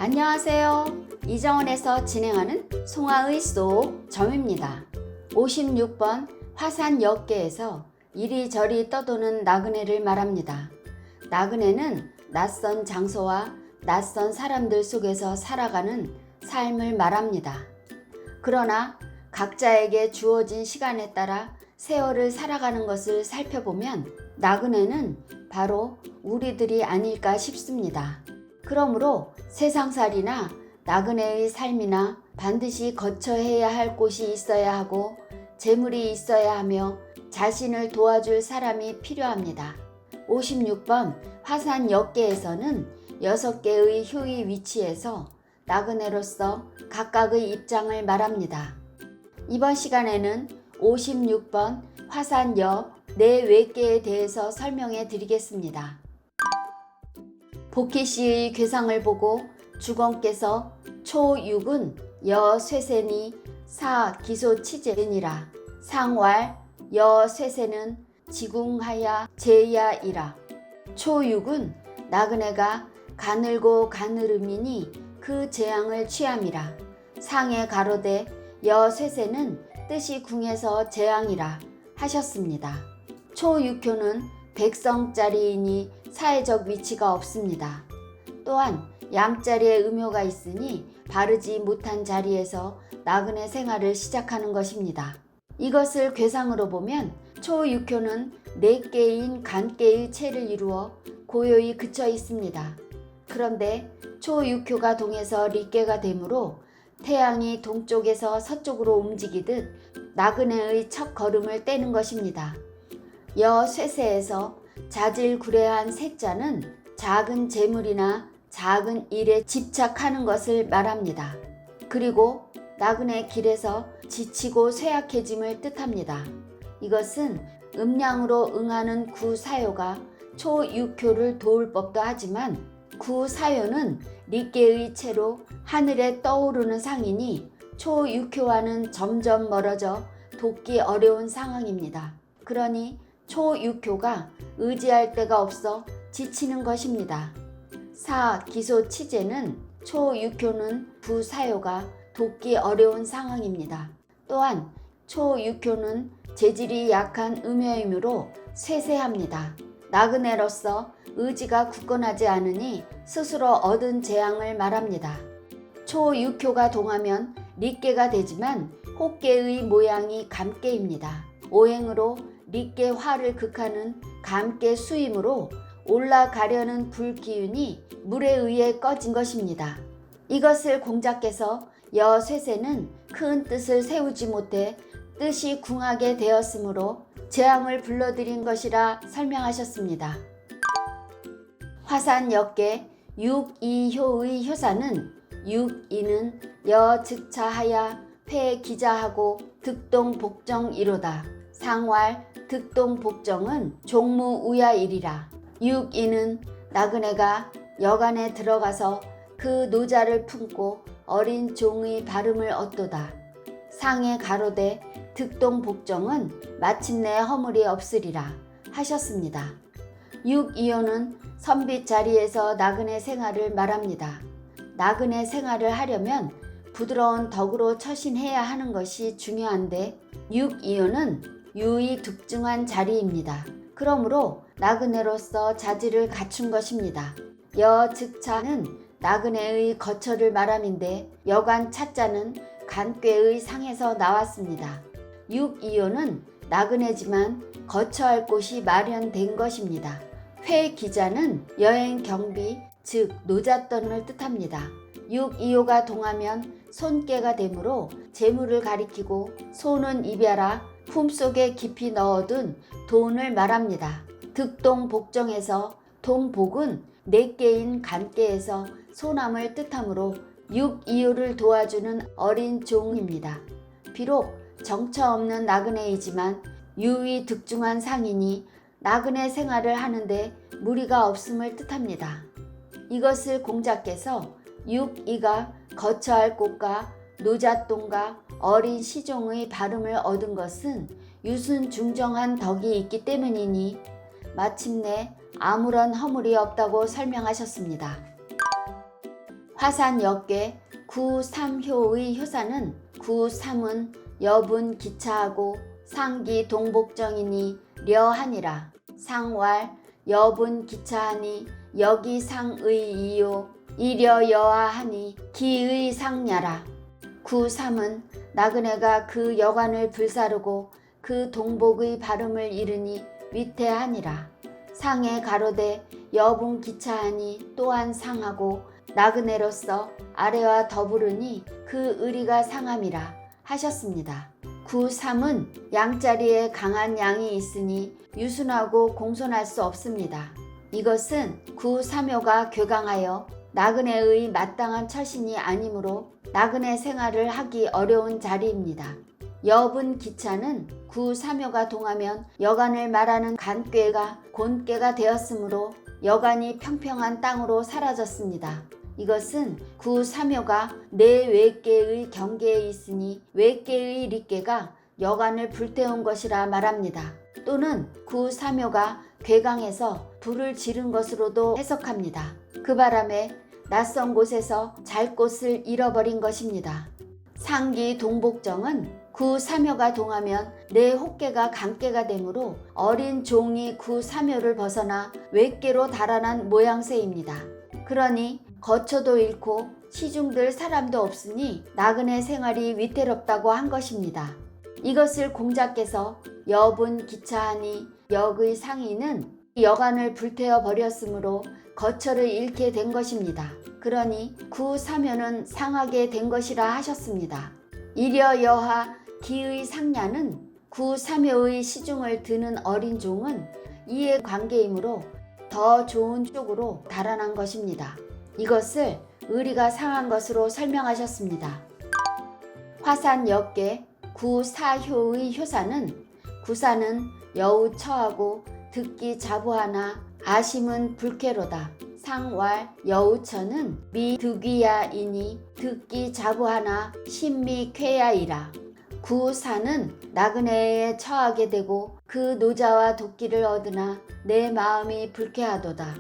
안녕하세요. 이정원에서 진행하는 송아의 쏙 점입니다. 56번 화산 역계에서 이리저리 떠도는 나그네를 말합니다. 나그네는 낯선 장소와 낯선 사람들 속에서 살아가는 삶을 말합니다. 그러나 각자에게 주어진 시간에 따라 세월을 살아가는 것을 살펴보면 나그네는 바로 우리들이 아닐까 싶습니다. 그러므로 세상살이나 나그네의 삶이나 반드시 거쳐해야 할 곳이 있어야 하고 재물이 있어야 하며 자신을 도와줄 사람이 필요합니다. 56번 화산 역계에서는 6개의 효의 위치에서 나그네로서 각각의 입장을 말합니다. 이번 시간에는 56번 화산역 내외계에 대해서 설명해 드리겠습니다. 복희씨의 괴상을 보고 주공께서 초6은 여쇠세니 사기소치제니라 상왈 여쇠세는 지궁하야 제야이라. 초6은 나그네가 가늘고 가느름이니 그 재앙을 취함이라. 상에 가로되 여쇠세는 뜻이 궁해서 재앙이라 하셨습니다. 초6교는 백성짜리이니 사회적 위치가 없습니다. 또한 양자리의 의묘가 있으니 바르지 못한 자리에서 나그네 생활을 시작하는 것입니다. 이것을 괴상으로 보면 초6교는 4개인 간계의 체를 이루어 고요히 그쳐 있습니다. 그런데 초6교가 동에서 리계가 되므로 태양이 동쪽에서 서쪽으로 움직이듯 나그네의 첫 걸음을 떼는 것입니다. 여쇠세에서 자질구레한 세자는 작은 재물이나 작은 일에 집착하는 것을 말합니다. 그리고 나그네 길에서 지치고 쇠약해짐을 뜻합니다. 이것은 음양으로 응하는 구사요가 초6교를 도울 법도 하지만 구사요는 리계의 채로 하늘에 떠오르는 상이니 초6교와는 점점 멀어져 돕기 어려운 상황입니다. 그러니 초6교가 의지할 데가 없어 지치는 것입니다. 사기소치제는 초6교는 부사요가 돕기 어려운 상황입니다. 또한 초6교는 재질이 약한 음여이므로 쇠세합니다. 나그네로서 의지가 굳건하지 않으니 스스로 얻은 재앙을 말합니다. 초6교가 동하면 리계가 되지만 혹계의 모양이 감계입니다. 오행으로 리계 화를 극하는 감계 수임으로 올라가려는 불기운이 물에 의해 꺼진 것입니다. 이것을 공자께서 여쇠세는 큰 뜻을 세우지 못해 뜻이 궁하게 되었으므로 재앙을 불러들인 것이라 설명하셨습니다. 화산역계 6이효의 효사는 6이는 여즉차하야 회기자하고 득동복정이로다. 상왈 득동복정은 종무우야일이라. 6이는 나그네가 여간에 들어가서 그 노자를 품고 어린 종의 발음을 얻도다. 상에 가로되 득동복정은 마침내 허물이 없으리라 하셨습니다. 6이호는 선빛 자리에서 나그네 생활을 말합니다. 나그네 생활을 하려면 부드러운 덕으로 처신해야 하는 것이 중요한데 6이호는 유의 득중한 자리입니다. 그러므로 나그네로서 자질을 갖춘 것입니다. 여즉차는 나그네의 거처를 말함인데 여간 차자는 간꾀의 상에서 나왔습니다. 6이호는 나그네지만 거처할 곳이 마련된 것입니다. 회기자는 여행 경비 즉 노잣돈을 뜻합니다. 6이호가 동하면 손께가 되므로 재물을 가리키고 손은 입야라 품속에 깊이 넣어둔 돈을 말합니다. 득동복정에서 동복은 4개인 간계에서 소남을 뜻하므로 6이호를 도와주는 어린 종입니다. 비록 정처 없는 나그네이지만 유의 득중한 상이니 나그네 생활을 하는데 무리가 없음을 뜻합니다. 이것을 공자께서 6이가 거처할 곳과 노잣돈과 어린 시종의 발음을 얻은 것은 유순중정한 덕이 있기 때문이니 마침내 아무런 허물이 없다고 설명하셨습니다. 화산 역계 구삼효의 효사는 구삼은 여분 기차하고 상기 동복정이니 려하니라. 상왈 여분 기차하니 여기상의 이요 이려여하하니 기의 상냐라. 구삼은 나그네가 그 여관을 불사르고 그 동복의 발음을 이르니 위태하니라. 상에 가로되 여분 기차하니 또한 상하고 나그네로서 아래와 더부르니 그 의리가 상함이라 하셨습니다. 구삼은 양자리에 강한 양이 있으니 유순하고 공손할 수 없습니다. 이것은 구삼효가 궤강하여 나그네의 마땅한 처신이 아니므로 나그네 생활을 하기 어려운 자리입니다. 여분 기차는 구삼효가 동하면 여간을 말하는 간꾀가 곤꾀가 되었으므로 여간이 평평한 땅으로 사라졌습니다. 이것은 구삼효가 내 외께의 경계에 있으니 외께의 리께가 여간을 불태운 것이라 말합니다. 또는 구삼효가 궤강해서 불을 지른 것으로도 해석합니다. 그 바람에 낯선 곳에서 잘 곳을 잃어버린 것입니다. 상기 동복정은 구삼효가 동하면 내 혹계가 강계가 되므로 어린 종이 구삼효를 벗어나 외계로 달아난 모양새입니다. 그러니 거처도 잃고 시중들 사람도 없으니 나그네 생활이 위태롭다고 한 것입니다. 이것을 공자께서 여분 기차하니 역의 상의는 여간을 불태워 버렸으므로 거처를 잃게 된 것입니다. 그러니 구삼효는 상하게 된 것이라 하셨습니다. 이려여하 기의 상냐는 구삼효의 시중을 드는 어린 종은 이해 관계이므로 더 좋은 쪽으로 달아난 것입니다. 이것을 의리가 상한 것으로 설명하셨습니다. 화산 역계 구사효의 효사는 구사는 여우 처하고 듣기 자부하나 아심은 불쾌로다. 상왈 여우처는 미득이야이니 듣기 자부하나 신미쾌야이라. 구사는 나그네에 처하게 되고 그 노자와 도끼를 얻으나 내 마음이 불쾌하도다.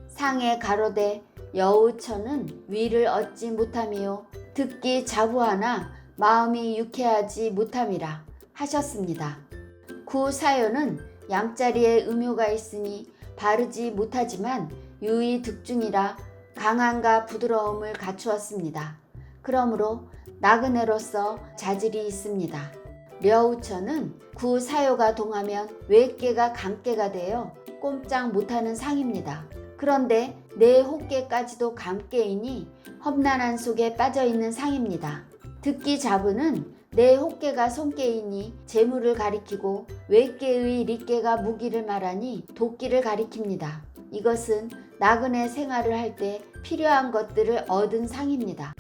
상에 가로되 여우처는 위를 얻지 못함이요 듣기 자부하나 마음이 유쾌하지 못함이라 하셨습니다. 구사효는 양자리에 음효가 있으니 바르지 못하지만 유의 득중이라 강함과 부드러움을 갖추었습니다. 그러므로 나그네로서 자질이 있습니다. 려우처는 구사효가 동하면 외계가 강계가 되어 꼼짝 못하는 상입니다. 그런데 내 혹계까지도 강계이니 험난한 속에 빠져있는 상입니다. 듣기 자부는 내 혹계가 손계이니 재물을 가리키고 외계의 리계가 무기를 말하니 도끼를 가리킵니다. 이것은 나그네 생활을 할 때 필요한 것들을 얻은 상입니다.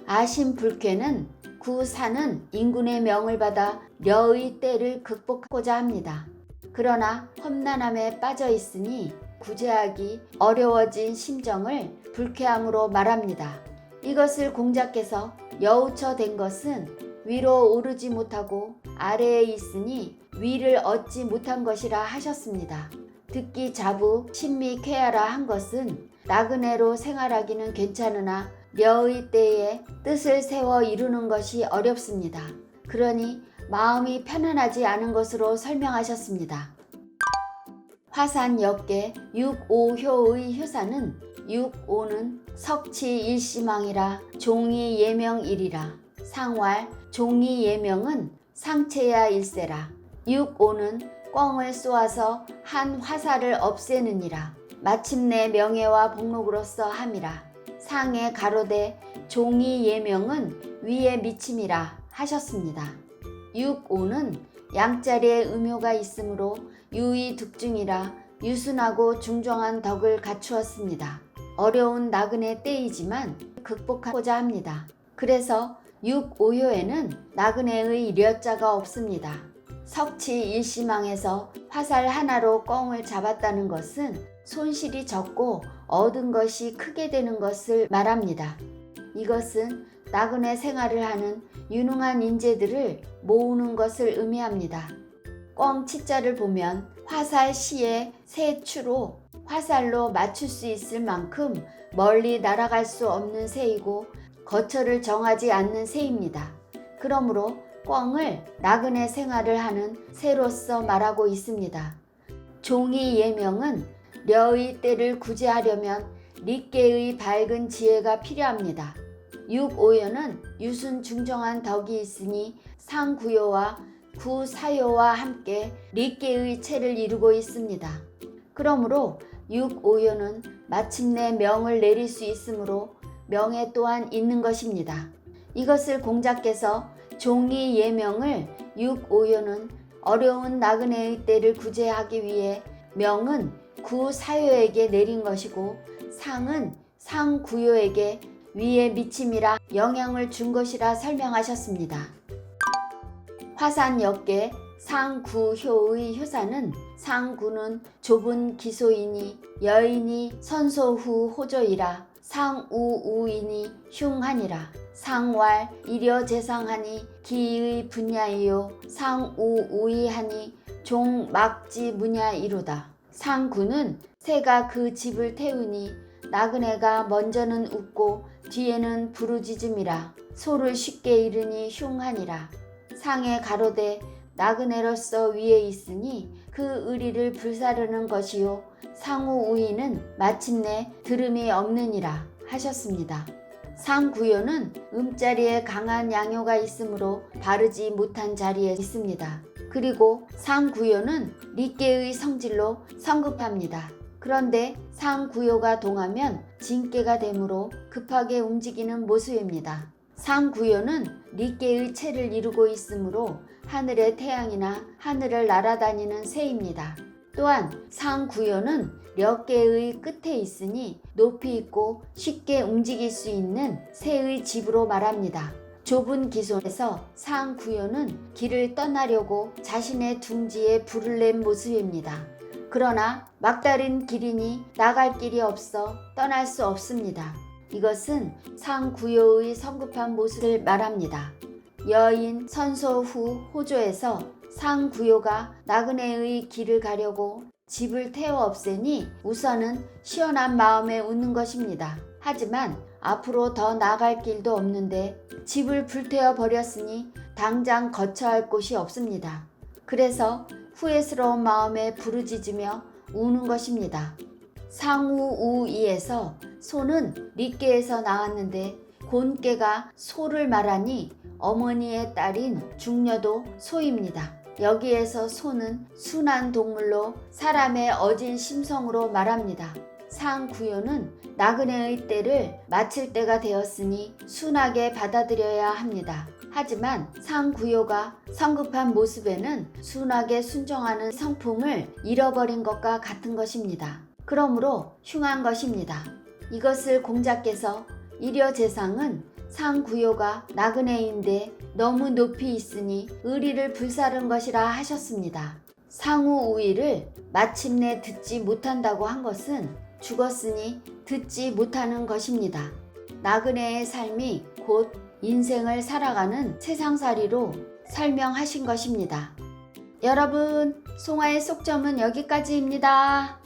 아심불쾌는 구사는 인군의 명을 받아 려의 때를 극복하고자 합니다. 그러나 험난함에 빠져 있으니 구제하기 어려워진 심정을 불쾌함으로 말합니다. 이것을 공자께서 여우처 된 것은 위로 오르지 못하고 아래에 있으니 위를 얻지 못한 것이라 하셨습니다. 듣기 자부 신미쾌하라 한 것은 나그네로 생활하기는 괜찮으나 려의 때에 뜻을 세워 이루는 것이 어렵습니다. 그러니 마음이 편안하지 않은 것으로 설명하셨습니다. 화산 역계 육오효의 효사는 육오는 석치 일시망이라 종이 예명일이라. 상왈 종이 예명은 상체야 일세라. 육오는 꿩을 쏘아서 한 화살을 없애느니라. 마침내 명예와 복록으로서 함이라. 상에 가로되 종이 예명은 위에 미침이라 하셨습니다. 육오는 양자리에 음효가 있으므로 유의 득중이라 유순하고 중정한 덕을 갖추었습니다. 어려운 나그네 때이지만 극복하고자 합니다. 그래서 육오효에는 나그네의 려자가 없습니다. 석치 일시망에서 화살 하나로 꿩을 잡았다는 것은 손실이 적고 얻은 것이 크게 되는 것을 말합니다. 이것은 나그네 생활을 하는 유능한 인재들을 모으는 것을 의미합니다. 꿩 치자를 보면 화살 시에 세 추로 화살로 맞출 수 있을 만큼 멀리 날아갈 수 없는 새이고 거처를 정하지 않는 새입니다. 그러므로 꿩을 나그네 생활을 하는 새로서 말하고 있습니다. 종이 예명은 려의 때를 구제하려면 릿개의 밝은 지혜가 필요합니다. 육오연은 유순중정한 덕이 있으니 상구요와 구사요와 함께 릿개의 체를 이루고 있습니다. 그러므로 육오연은 마침내 명을 내릴 수 있으므로 명예 또한 있는 것입니다. 이것을 공자께서 종이 예명을 육오연은 어려운 나그네의 때를 구제하기 위해 명은 구사요에게 내린 것이고 상은 상구요에게 위의 미침이라 영향을 준 것이라 설명하셨습니다. 화산역계 상구효의 효사는 상구는 좁은 기소이니 여인이 선소후 호조이라 상우우이니 흉하니라 상왈 이려재상하니 기의 분야이요 상우우이하니 종막지 문야이로다. 상구는 새가 그 집을 태우니 나그네가 먼저는 웃고 뒤에는 부르짖음이라 소를 쉽게 이르니 흉하니라. 상에 가로되 나그네로서 위에 있으니 그 의리를 불사르는 것이요 상우우이는 마침내 들음이 없느니라 하셨습니다. 상구요는 음자리에 강한 양요가 있으므로 바르지 못한 자리에 있습니다. 그리고 상구요는 릿개의 성질로 성급합니다. 그런데 상구요가 동하면 진개가 되므로 급하게 움직이는 모습입니다. 상구요는 릿개의 체를 이루고 있으므로 하늘의 태양이나 하늘을 날아다니는 새입니다. 또한 상구요는 려개의 끝에 있으니 높이 있고 쉽게 움직일 수 있는 새의 집으로 말합니다. 좁은 기소에서 상구요는 길을 떠나려고 자신의 둥지에 불을 낸 모습입니다. 그러나 막다른 길이니 나갈 길이 없어 떠날 수 없습니다. 이것은 상구요의 성급한 모습을 말합니다. 여인 선소후 호조에서 상구요가 나그네의 길을 가려고 집을 태워 없애니 우선은 시원한 마음에 웃는 것입니다. 하지만 앞으로 더 나갈 길도 없는데 집을 불태워 버렸으니 당장 거처할 곳이 없습니다. 그래서 후회스러운 마음에 부르짖으며 우는 것입니다. 상우우이에서 소는 릿개에서 나왔는데 곤개가 소를 말하니 어머니의 딸인 중녀도 소입니다. 여기에서 소는 순한 동물로 사람의 어진 심성으로 말합니다. 상구요는 나그네의 때를 마칠 때가 되었으니 순하게 받아들여야 합니다. 하지만 상구요가 성급한 모습에는 순하게 순종하는 성품을 잃어버린 것과 같은 것입니다. 그러므로 흉한 것입니다. 이것을 공자께서 이려재상은 상구요가 나그네인데 너무 높이 있으니 의리를 불사른 것이라 하셨습니다. 상우우이를 마침내 듣지 못한다고 한 것은 죽었으니 듣지 못하는 것입니다. 나그네의 삶이 곧 인생을 살아가는 세상살이로 설명하신 것입니다. 여러분, 송화의 속점은 여기까지입니다.